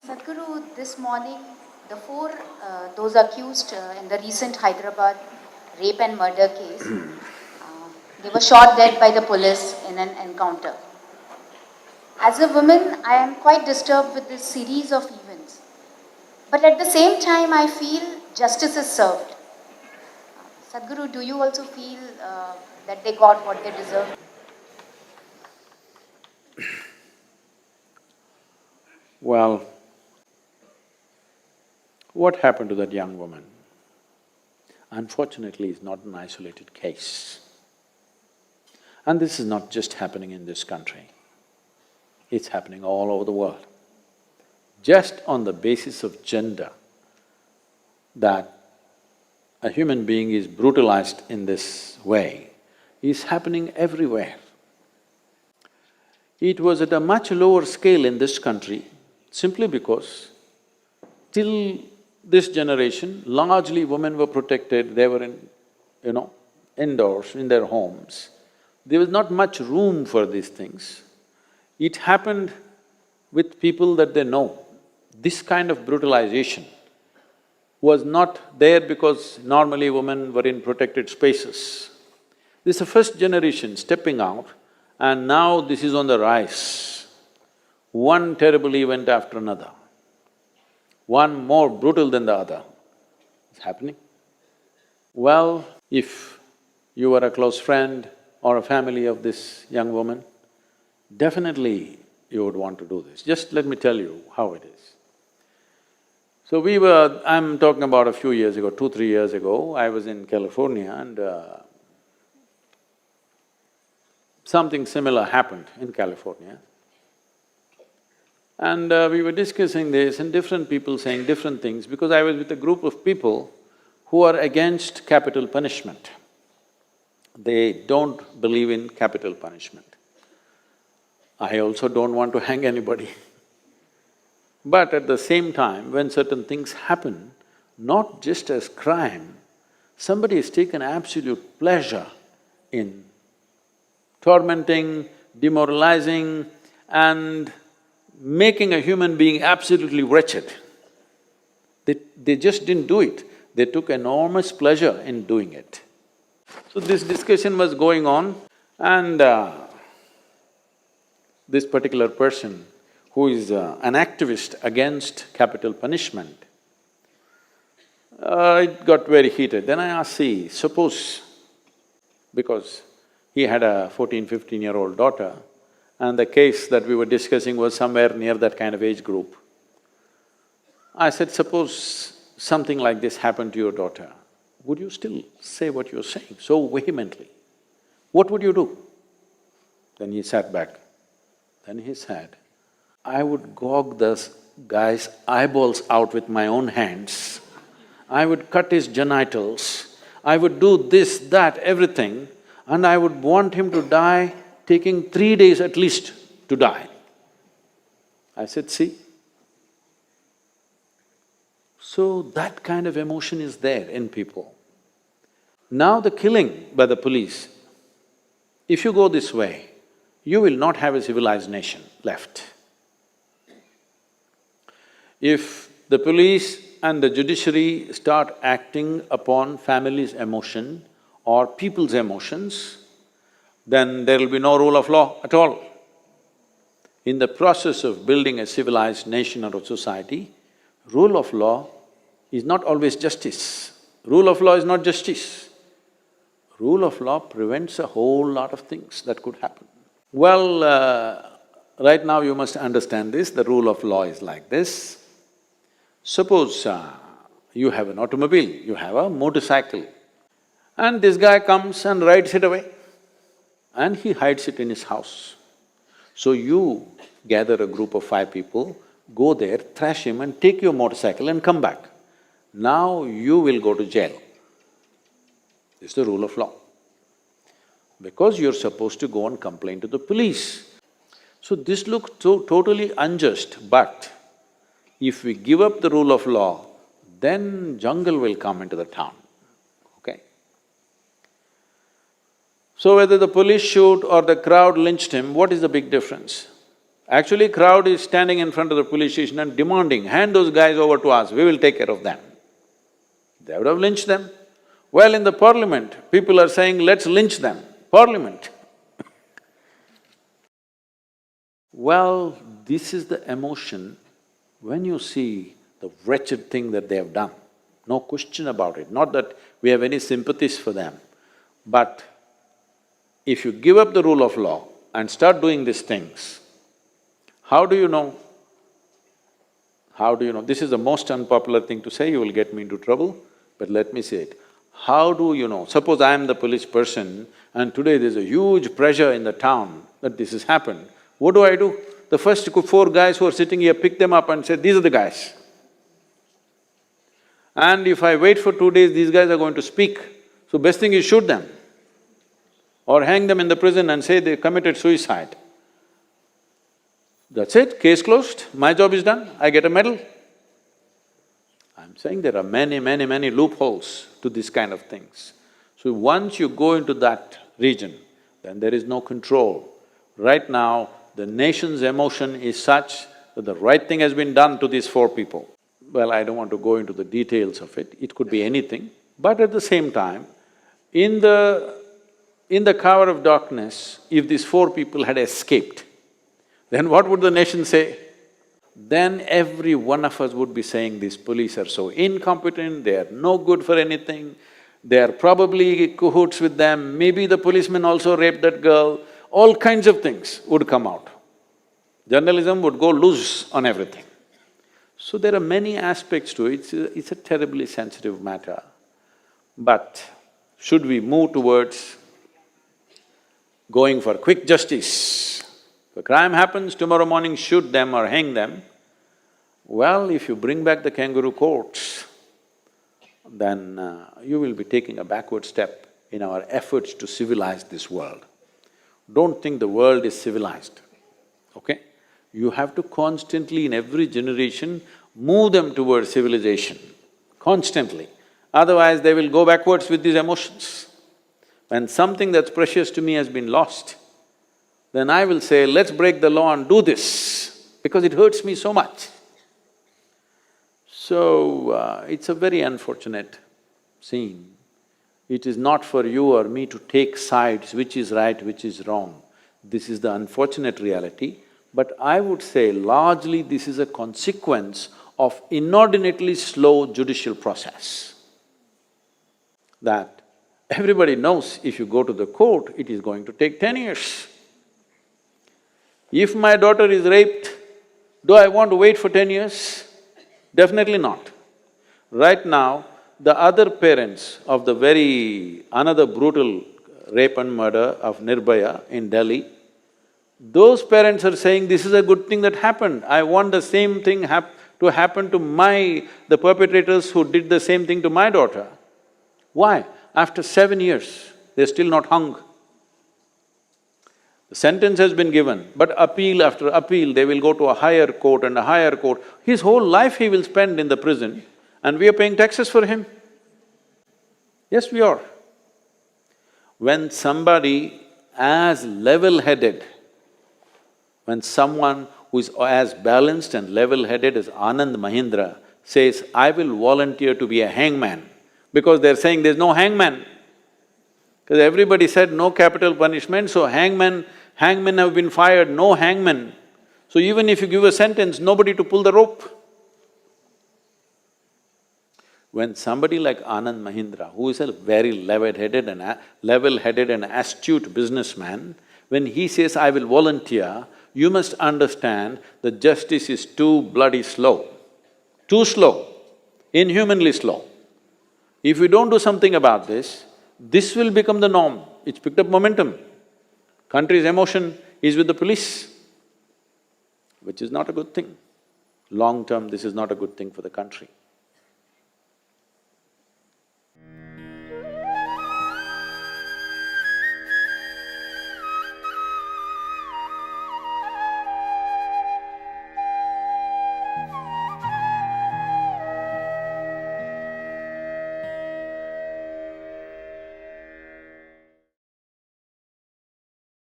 Sadhguru, this morning, those accused in the recent Hyderabad rape and murder case, they were shot dead by the police in an encounter. As a woman, I am quite disturbed with this series of events. But at the same time, I feel justice is served. Sadhguru, do you also feel that they got what they deserved? Well, what happened to that young woman? Unfortunately, is not an isolated case. And this is not just happening in this country, it's happening all over the world. Just on the basis of gender, that a human being is brutalized in this way is happening everywhere. It was at a much lower scale in this country simply because till this generation, largely women were protected, they were indoors, in their homes. There was not much room for these things. It happened with people that they know. This kind of brutalization was not there because normally women were in protected spaces. This is the first generation stepping out, and now this is on the rise. One terrible event after another, one more brutal than the other is happening. Well, if you were a close friend or a family of this young woman, definitely you would want to do this. Just let me tell you how it is. So I'm talking about a few years ago, 2-3 years ago, I was in California and something similar happened in California. And we were discussing this and different people saying different things because I was with a group of people who are against capital punishment. They don't believe in capital punishment. I also don't want to hang anybody. But at the same time, when certain things happen, not just as crime, somebody has taken absolute pleasure in tormenting, demoralizing and making a human being absolutely wretched. They just didn't do it, they took enormous pleasure in doing it. So this discussion was going on and this particular person who is an activist against capital punishment, it got very heated. Then I asked, see, suppose, because he had a 14-15-year-old daughter and the case that we were discussing was somewhere near that kind of age group. I said, suppose something like this happened to your daughter, would you still say what you're saying so vehemently? What would you do? Then he sat back. Then he said, I would gouge this guy's eyeballs out with my own hands, I would cut his genitals, I would do this, that, everything, and I would want him to die, taking 3 days at least to die. I said, see? So that kind of emotion is there in people. Now the killing by the police, if you go this way, you will not have a civilized nation left. If the police and the judiciary start acting upon families' emotion or people's emotions, then there will be no rule of law at all. In the process of building a civilized nation or a society, rule of law is not always justice. Rule of law is not justice. Rule of law prevents a whole lot of things that could happen. Well, right now you must understand this, the rule of law is like this. Suppose you have an automobile, you have a motorcycle, and this guy comes and rides it away and he hides it in his house. So you gather a group of 5 people, go there, thrash him and take your motorcycle and come back. Now you will go to jail. This is the rule of law. Because you're supposed to go and complain to the police. So this looks so totally unjust, but if we give up the rule of law, then jungle will come into the town, okay? So whether the police shoot or the crowd lynched him, what is the big difference? Actually, crowd is standing in front of the police station and demanding, hand those guys over to us, we will take care of them. They would have lynched them. Well, in the parliament, people are saying, let's lynch them. Parliament. Well, this is the emotion when you see the wretched thing that they have done. No question about it. Not that we have any sympathies for them, but if you give up the rule of law and start doing these things, how do you know? How do you know? This is the most unpopular thing to say, you will get me into trouble, but let me say it. How do you know? Suppose I am the police person and today there's a huge pressure in the town that this has happened. What do? The first 4 guys who are sitting here pick them up and say, these are the guys. And if I wait for 2 days, these guys are going to speak. So best thing is shoot them or hang them in the prison and say they committed suicide. That's it, case closed, my job is done, I get a medal. I'm saying there are many loopholes to this kind of things. So once you go into that region, then there is no control. Right now, the nation's emotion is such that the right thing has been done to these 4 people. Well, I don't want to go into the details of it could be anything, but at the same time, in the cover of darkness, if these 4 people had escaped, then what would the nation say? Then every one of us would be saying, these police are so incompetent, they are no good for anything, they are probably cahoots with them, maybe the policeman also raped that girl, all kinds of things would come out. Journalism would go loose on everything. So there are many aspects to it, it's a terribly sensitive matter. But should we move towards going for quick justice? If a crime happens, tomorrow morning shoot them or hang them. Well, if you bring back the kangaroo courts, then you will be taking a backward step in our efforts to civilize this world. Don't think the world is civilized, okay? You have to constantly, in every generation, move them towards civilization, constantly. Otherwise, they will go backwards with these emotions. When something that's precious to me has been lost, then I will say, let's break the law and do this, because it hurts me so much. So, it's a very unfortunate scene. It is not for you or me to take sides, which is right, which is wrong. This is the unfortunate reality, but I would say largely this is a consequence of inordinately slow judicial process. That everybody knows if you go to the court, it is going to take 10 years. If my daughter is raped, do I want to wait for 10 years? Definitely not. Right now, the other parents of the another brutal rape and murder of Nirbhaya in Delhi, those parents are saying, this is a good thing that happened, I want the same thing to happen to the perpetrators who did the same thing to my daughter. Why? After 7 years, they're still not hung. The sentence has been given, but appeal after appeal, they will go to a higher court and a higher court. His whole life he will spend in the prison and we are paying taxes for him. Yes, we are. When somebody as level-headed, when someone who is as balanced and level-headed as Anand Mahindra says, I will volunteer to be a hangman, because they're saying there's no hangman. Because everybody said no capital punishment, so hangmen have been fired, no hangman. So even if you give a sentence, nobody to pull the rope. When somebody like Anand Mahindra, who is a very level-headed and astute businessman, when he says, I will volunteer, you must understand that justice is too bloody slow, too slow, inhumanly slow. If we don't do something about this will become the norm. It's picked up momentum. Country's emotion is with the police, which is not a good thing. Long term, this is not a good thing for the country.